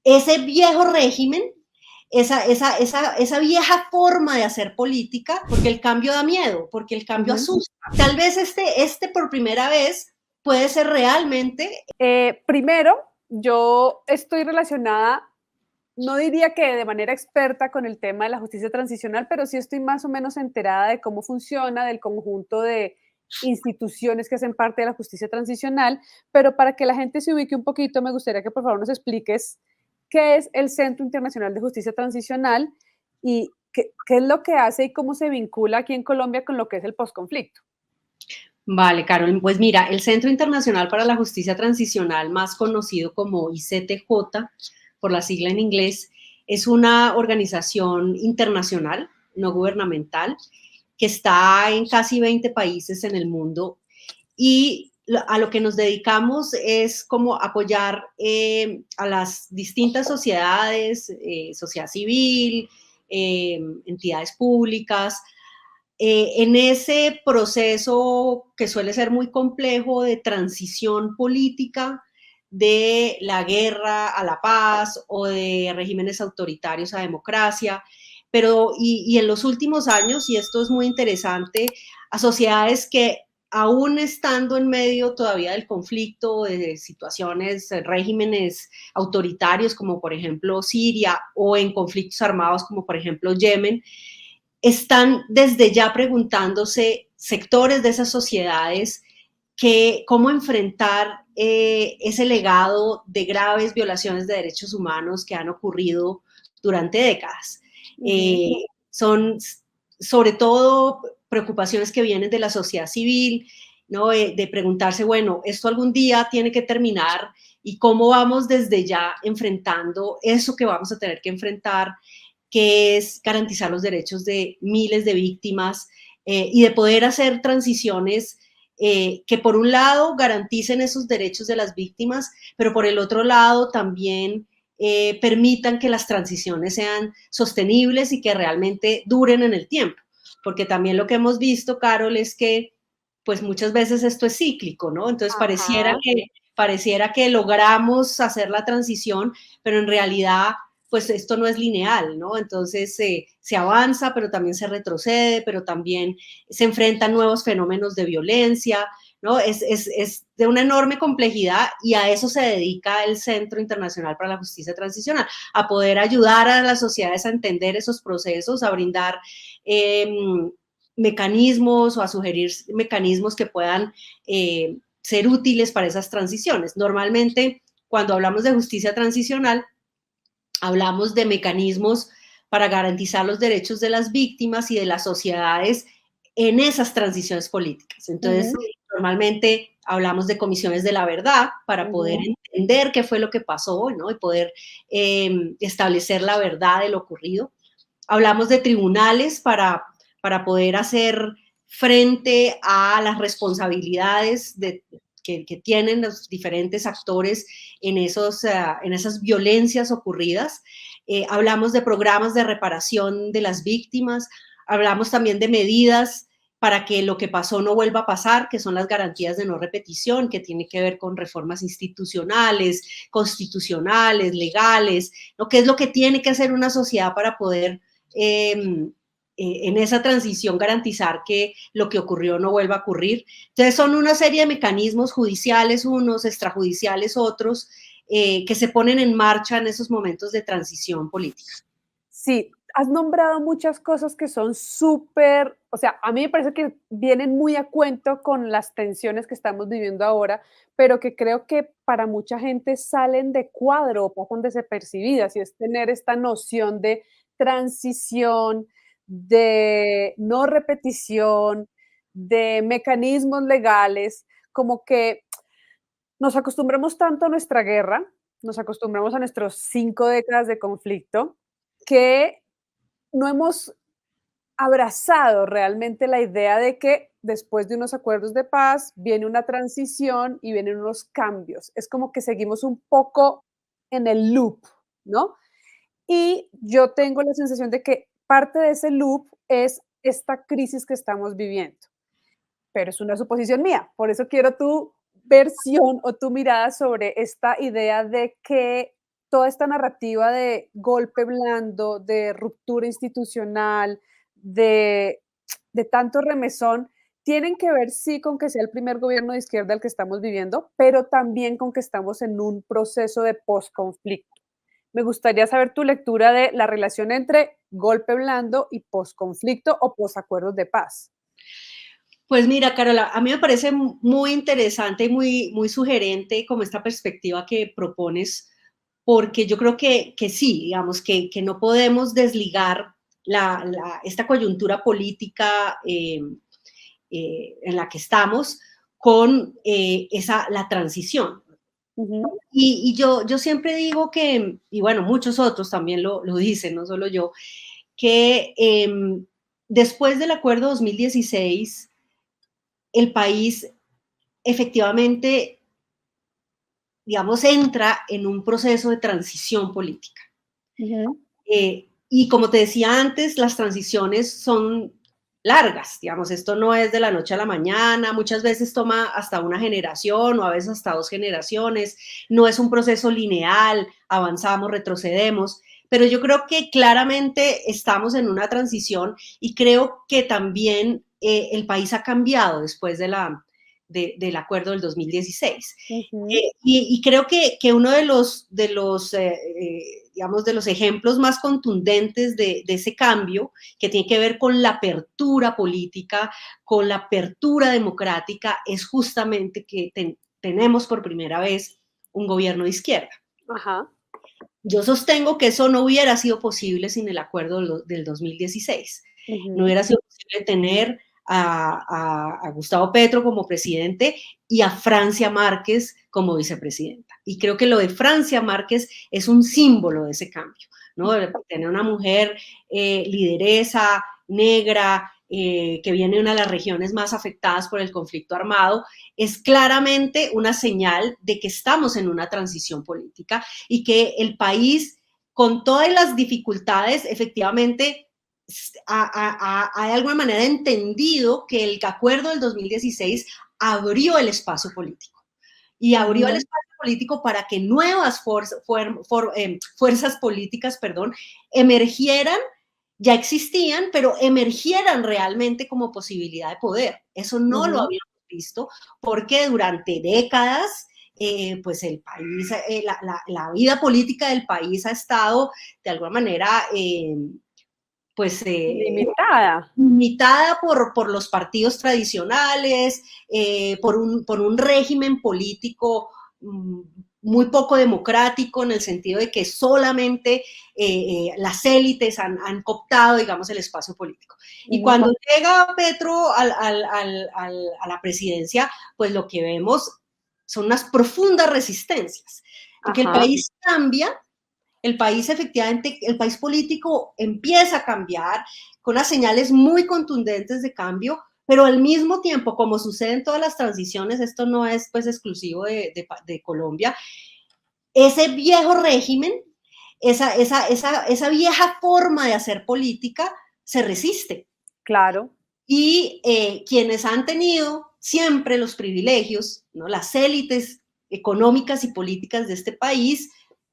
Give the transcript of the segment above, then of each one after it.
ese viejo régimen, esa vieja forma de hacer política, porque el cambio da miedo, porque el cambio asusta. Tal vez este por primera vez puede ser realmente. Primero, yo estoy relacionada, no diría que de manera experta con el tema de la justicia transicional, pero sí estoy más o menos enterada de cómo funciona, del conjunto de instituciones que hacen parte de la justicia transicional, pero para que la gente se ubique un poquito, me gustaría que por favor nos expliques qué es el Centro Internacional de Justicia Transicional y qué es lo que hace y cómo se vincula aquí en Colombia con lo que es el posconflicto. Vale, Carol, pues mira, el Centro Internacional para la Justicia Transicional, más conocido como ICTJ, por la sigla en inglés, es una organización internacional, no gubernamental, que está en casi 20 países en el mundo y a lo que nos dedicamos es como apoyar a las distintas sociedades, sociedad civil, entidades públicas, en ese proceso que suele ser muy complejo de transición política de la guerra a la paz o de regímenes autoritarios a democracia, pero y en los últimos años, y esto es muy interesante, a sociedades que aún estando en medio todavía del conflicto, de situaciones, regímenes autoritarios como por ejemplo Siria o en conflictos armados como por ejemplo Yemen, están desde ya preguntándose sectores de esas sociedades que cómo enfrentar ese legado de graves violaciones de derechos humanos que han ocurrido durante décadas. Son sobre todo preocupaciones que vienen de la sociedad civil, ¿no? De preguntarse, bueno, esto algún día tiene que terminar y cómo vamos desde ya enfrentando eso que vamos a tener que enfrentar, que es garantizar los derechos de miles de víctimas y de poder hacer transiciones que por un lado garanticen esos derechos de las víctimas, pero por el otro lado también permitan que las transiciones sean sostenibles y que realmente duren en el tiempo. Porque también lo que hemos visto, Carol, es que pues muchas veces esto es cíclico, ¿no? Entonces pareciera que logramos hacer la transición, pero en realidad pues esto no es lineal, ¿no? Entonces se avanza, pero también se retrocede, pero también se enfrentan nuevos fenómenos de violencia, ¿no? Es de una enorme complejidad y a eso se dedica el Centro Internacional para la Justicia Transicional, a poder ayudar a las sociedades a entender esos procesos, a brindar mecanismos o a sugerir mecanismos que puedan ser útiles para esas transiciones. Normalmente, cuando hablamos de justicia transicional, hablamos de mecanismos para garantizar los derechos de las víctimas y de las sociedades en esas transiciones políticas. Entonces, normalmente hablamos de comisiones de la verdad para poder entender qué fue lo que pasó, ¿no? Y poder establecer la verdad de lo ocurrido. Hablamos de tribunales para poder hacer frente a las responsabilidades que tienen los diferentes actores en esas violencias ocurridas. Hablamos de programas de reparación de las víctimas, hablamos también de medidas para que lo que pasó no vuelva a pasar, que son las garantías de no repetición, que tiene que ver con reformas institucionales, constitucionales, legales, lo que es lo que tiene que hacer una sociedad para poder en esa transición garantizar que lo que ocurrió no vuelva a ocurrir. Entonces son una serie de mecanismos judiciales, unos extrajudiciales, otros, que se ponen en marcha en esos momentos de transición política. Sí, has nombrado muchas cosas que son súper, o sea, a mí me parece que vienen muy a cuento con las tensiones que estamos viviendo ahora, pero que creo que para mucha gente salen de cuadro o pasan desapercibidas, y es tener esta noción de transición, de no repetición, de mecanismos legales, como que nos acostumbramos tanto a nuestra guerra, nos acostumbramos a nuestros 5 décadas de conflicto, que no hemos abrazado realmente la idea de que después de unos acuerdos de paz viene una transición y vienen unos cambios. Es como que seguimos un poco en el loop, ¿no? Y yo tengo la sensación de que parte de ese loop es esta crisis que estamos viviendo, pero es una suposición mía. Por eso quiero tu versión o tu mirada sobre esta idea de que toda esta narrativa de golpe blando, de ruptura institucional, de, de tanto remesón, tienen que ver, sí, con que sea el primer gobierno de izquierda el que estamos viviendo, pero también con que estamos en un proceso de posconflicto. Me gustaría saber tu lectura de la relación entre golpe blando y posconflicto o posacuerdos de paz. Pues mira, Carola, a mí me parece muy interesante y muy sugerente como esta perspectiva que propones, porque yo creo que sí, digamos, que no podemos desligar esta coyuntura política en la que estamos con la transición. Ujú, Y yo siempre digo que, y bueno, muchos otros también lo dicen, no solo yo, que después del acuerdo 2016, el país efectivamente, digamos, entra en un proceso de transición política. ujú. Y como te decía antes, las transiciones son largas, digamos, esto no es de la noche a la mañana, muchas veces toma hasta una generación o a veces hasta 2 generaciones, no es un proceso lineal, avanzamos, retrocedemos, pero yo creo que claramente estamos en una transición y creo que también el país ha cambiado después del acuerdo del 2016. Ujú, Y creo que uno digamos, de los ejemplos más contundentes de ese cambio, que tiene que ver con la apertura política, con la apertura democrática, es justamente que tenemos por primera vez un gobierno de izquierda. ajá, Yo sostengo que eso no hubiera sido posible sin el acuerdo del 2016. No ujú, hubiera sido posible tener a Gustavo Petro como presidente y a Francia Márquez como vicepresidenta. Y creo que lo de Francia Márquez es un símbolo de ese cambio, ¿no? De tener una mujer lideresa, negra, que viene de una de las regiones más afectadas por el conflicto armado, es claramente una señal de que estamos en una transición política y que el país, con todas las dificultades, efectivamente ha de alguna manera entendido que el acuerdo del 2016 abrió el espacio político y abrió el ujú. espacio político para que nuevas fuerzas políticas, perdón, emergieran, ya existían, pero emergieran realmente como posibilidad de poder. Eso no lo Ujú. habíamos visto porque durante décadas pues el país, la vida política del país ha estado de alguna manera pues Limitada. limitada por los partidos tradicionales, por un régimen político mm, muy poco democrático en el sentido de que solamente las élites han cooptado, digamos, el espacio político. Y Ujú, cuando llega Petro a la presidencia, pues lo que vemos son unas profundas resistencias, porque el ajá, país cambia, el país efectivamente, el país político empieza a cambiar con unas señales muy contundentes de cambio, pero al mismo tiempo, como sucede en todas las transiciones, esto no es pues exclusivo de Colombia, ese viejo régimen, esa vieja forma de hacer política se resiste. claro. Y quienes han tenido siempre los privilegios, ¿no? Las élites económicas y políticas de este país,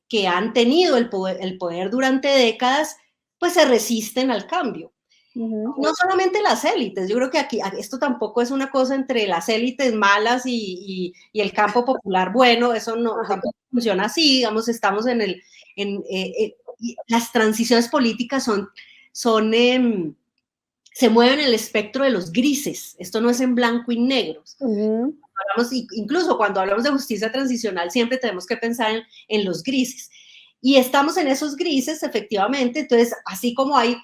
que han tenido el poder durante décadas, pues se resisten al cambio. Ujú, No solamente las élites, yo creo que aquí esto tampoco es una cosa entre las élites malas y el campo popular bueno, eso no ajá, tampoco funciona así, digamos, estamos las transiciones políticas son se mueven en el espectro de los grises. Esto no es en blanco y negro. ujú, Incluso cuando hablamos de justicia transicional, siempre tenemos que pensar en los grises. Y estamos en esos grises, efectivamente. Entonces, así como hay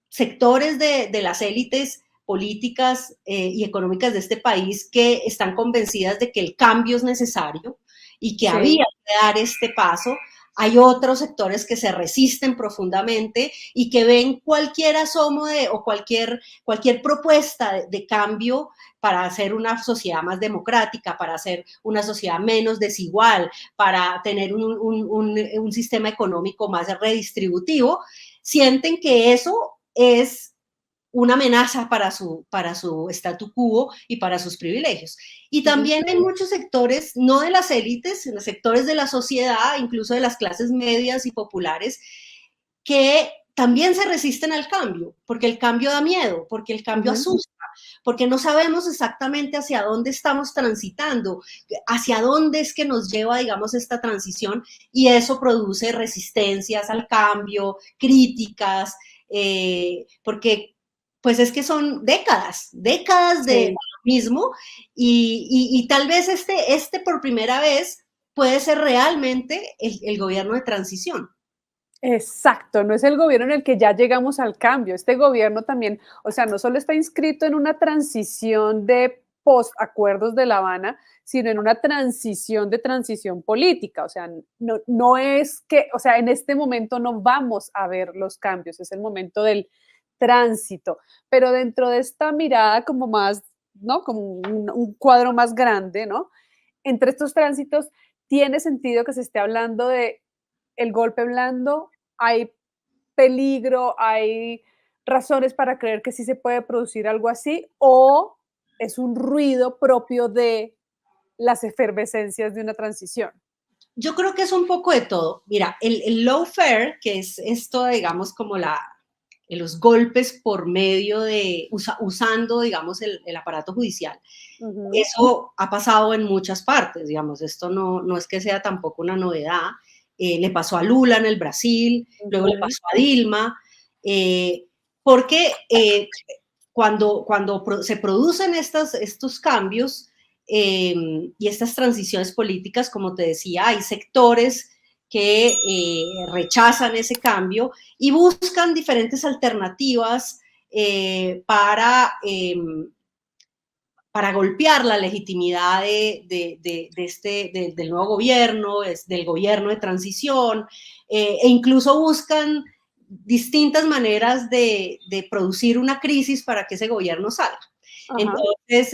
sectores de las élites políticas y económicas de este país que están convencidas de que el cambio es necesario y que sí, había que dar este paso, hay otros sectores que se resisten profundamente y que ven cualquier asomo o cualquier propuesta de cambio para hacer una sociedad más democrática, para hacer una sociedad menos desigual, para tener un sistema económico más redistributivo, sienten que eso es una amenaza para su statu quo y para sus privilegios. Y también hay muchos sectores, no de las élites, sino sectores de la sociedad, incluso de las clases medias y populares, que también se resisten al cambio, porque el cambio da miedo, porque el cambio asusta, porque no sabemos exactamente hacia dónde estamos transitando, hacia dónde es que nos lleva, digamos, esta transición, y eso produce resistencias al cambio, críticas, porque pues es que son décadas de lo mismo, y tal vez este por primera vez puede ser realmente el gobierno de transición. Exacto, no es el gobierno en el que ya llegamos al cambio. Este gobierno también, o sea, no solo está inscrito en una transición de post-acuerdos de La Habana, sino en una transición de transición política. O sea, no es que, o sea, en este momento no vamos a ver los cambios, es el momento del tránsito. Pero dentro de esta mirada como más, ¿no? Como un cuadro más grande, ¿no? Entre estos tránsitos, tiene sentido que se esté hablando de el golpe blando, hay peligro, hay razones para creer que sí se puede producir algo así, o es un ruido propio de las efervescencias de una transición. Yo creo que es un poco de todo. Mira, el lawfare, que es esto, digamos, como los golpes por medio de, usando, digamos, el aparato judicial, eso ha pasado en muchas partes, digamos, esto no es que sea tampoco una novedad. Le pasó a Lula en el Brasil, luego le pasó a Dilma, porque cuando se producen estos cambios y estas transiciones políticas, como te decía, hay sectores que rechazan ese cambio y buscan diferentes alternativas para golpear la legitimidad del nuevo gobierno, del gobierno de transición, e incluso buscan distintas maneras de producir una crisis para que ese gobierno salga. Ajá. Entonces,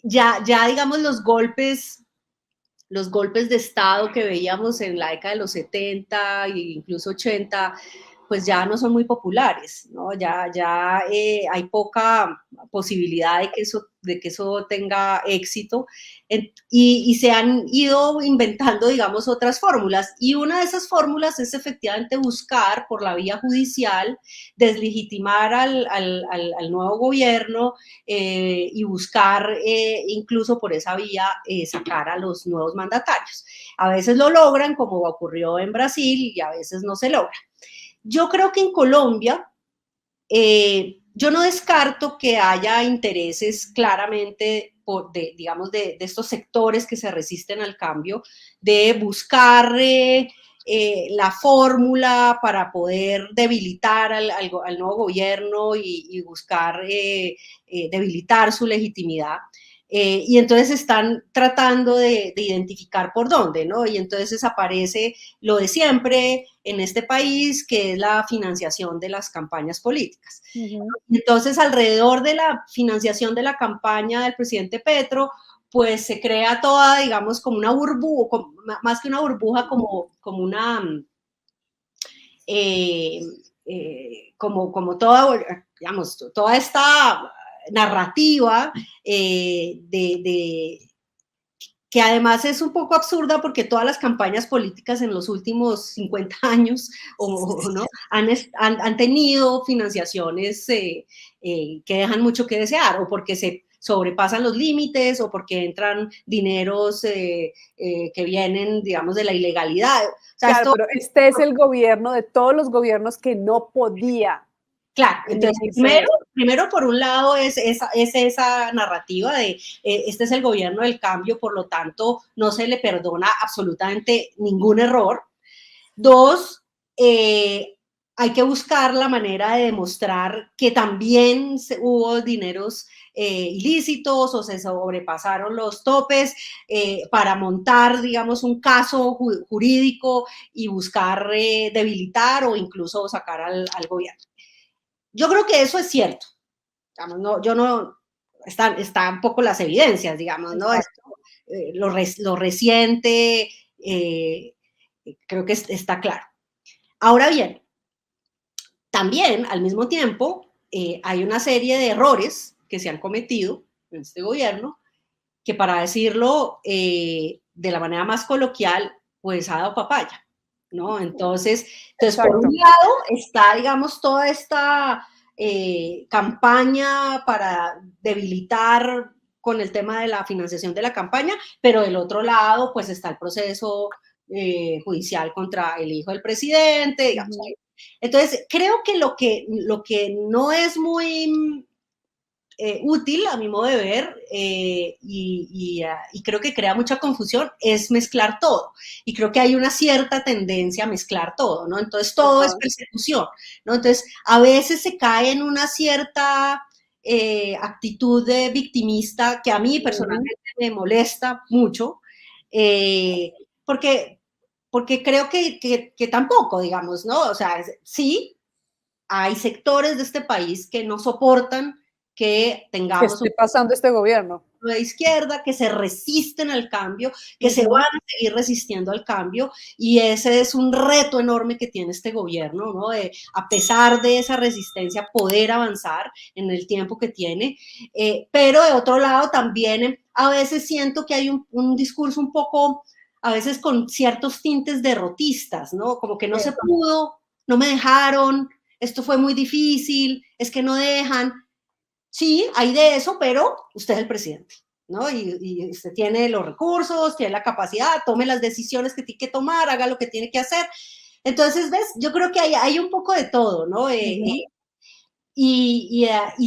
ya digamos los golpes de Estado que veíamos en la década de los 70 e incluso 80, pues ya no son muy populares, ¿no? Ya hay poca posibilidad de que eso tenga éxito y se han ido inventando, digamos, otras fórmulas. Y una de esas fórmulas es efectivamente buscar por la vía judicial deslegitimar al nuevo gobierno y buscar incluso por esa vía sacar a los nuevos mandatarios. A veces lo logran, como ocurrió en Brasil, y a veces no se logra. Yo creo que en Colombia, yo no descarto que haya intereses claramente, digamos, de estos sectores que se resisten al cambio, de buscar la fórmula para poder debilitar al nuevo gobierno y buscar debilitar su legitimidad. Y entonces están tratando de identificar por dónde, ¿no? Y entonces aparece lo de siempre en este país, que es la financiación de las campañas políticas. Entonces, alrededor de la financiación de la campaña del presidente Petro, pues se crea toda, digamos, como una burbuja, más que una burbuja, como una, como toda, digamos, toda esta narrativa que además es un poco absurda porque todas las campañas políticas en los últimos 50 años ¿no? han tenido financiaciones que dejan mucho que desear, o porque se sobrepasan los límites, o porque entran dineros que vienen, digamos, de la ilegalidad. O sea, Claro, pero este es el gobierno de todos los gobiernos que no podía. Claro, entonces primero por un lado es esa narrativa de este es el gobierno del cambio, por lo tanto no se le perdona absolutamente ningún error. Dos, hay que buscar la manera de demostrar que también hubo dineros ilícitos o se sobrepasaron los topes para montar, digamos, un caso jurídico y buscar debilitar o incluso sacar al gobierno. Yo creo que eso es cierto. Digamos, está un poco las evidencias, digamos, ¿no? Lo reciente, creo que está claro. Ahora bien, también, al mismo tiempo, hay una serie de errores que se han cometido en este gobierno, que para decirlo de la manera más coloquial, pues ha dado papaya, ¿no? Entonces por un lado está, digamos, toda esta campaña para debilitar con el tema de la financiación de la campaña, pero del otro lado, pues está el proceso judicial contra el hijo del presidente, digamos. Entonces, creo que lo que no es muy útil, a mi modo de ver, y creo que crea mucha confusión, es mezclar todo. Y creo que hay una cierta tendencia a mezclar todo, ¿no? Entonces, todo es persecución, ¿no? Entonces, a veces se cae en una cierta actitud de victimista que a mí personalmente me molesta mucho, porque creo que tampoco, digamos, ¿no? O sea, sí, hay sectores de este país que no soportan que tengamos esté pasando este gobierno de izquierda, que se resisten al cambio, que se van a seguir resistiendo al cambio, y ese es un reto enorme que tiene este gobierno, ¿no? A pesar de esa resistencia, poder avanzar en el tiempo que tiene, pero de otro lado también a veces siento que hay un discurso un poco, a veces con ciertos tintes derrotistas, ¿no? Como que no se pudo, no me dejaron, esto fue muy difícil, es que no dejan. Sí, hay de eso, pero usted es el presidente, ¿no? Y usted tiene los recursos, tiene la capacidad, tome las decisiones que tiene que tomar, haga lo que tiene que hacer. Entonces, ¿ves? Yo creo que hay un poco de todo, ¿no? Y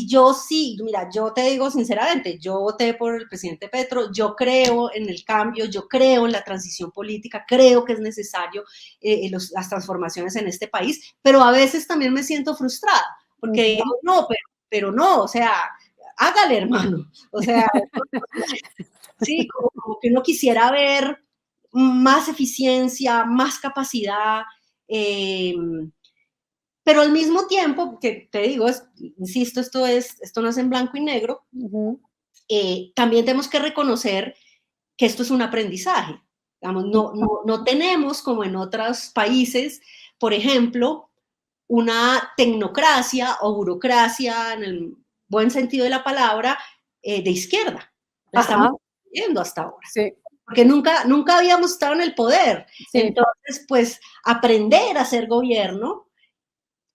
yo sí, mira, yo te digo sinceramente, yo voté por el presidente Petro, yo creo en el cambio, yo creo en la transición política, creo que es necesario las transformaciones en este país, pero a veces también me siento frustrada, porque digo, no, pero no, o sea, hágale, hermano, o sea, sí, como que uno quisiera ver más eficiencia, más capacidad, pero al mismo tiempo, que te digo, insisto, esto no es en blanco y negro, también tenemos que reconocer que esto es un aprendizaje. Digamos, no tenemos, como en otros países, por ejemplo, una tecnocracia o burocracia, en el buen sentido de la palabra, de izquierda. La estamos viendo hasta ahora. Sí. Porque nunca habíamos estado en el poder. Sí. Entonces, pues, aprender a hacer gobierno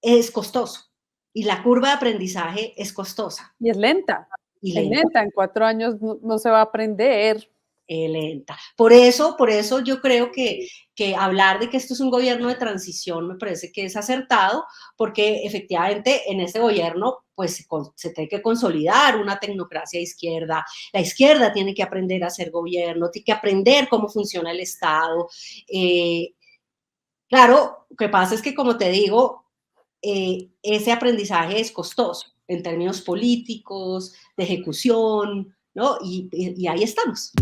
es costoso. Y la curva de aprendizaje es costosa. Y es lenta. Es lenta. En 4 años no se va a aprender. Lenta. Por eso yo creo que hablar de que esto es un gobierno de transición me parece que es acertado, porque efectivamente en este gobierno pues se tiene que consolidar una tecnocracia de izquierda, la izquierda tiene que aprender a hacer gobierno, tiene que aprender cómo funciona el Estado. Claro, lo que pasa es que, como te digo, ese aprendizaje es costoso en términos políticos, de ejecución, ¿no? Y ahí estamos.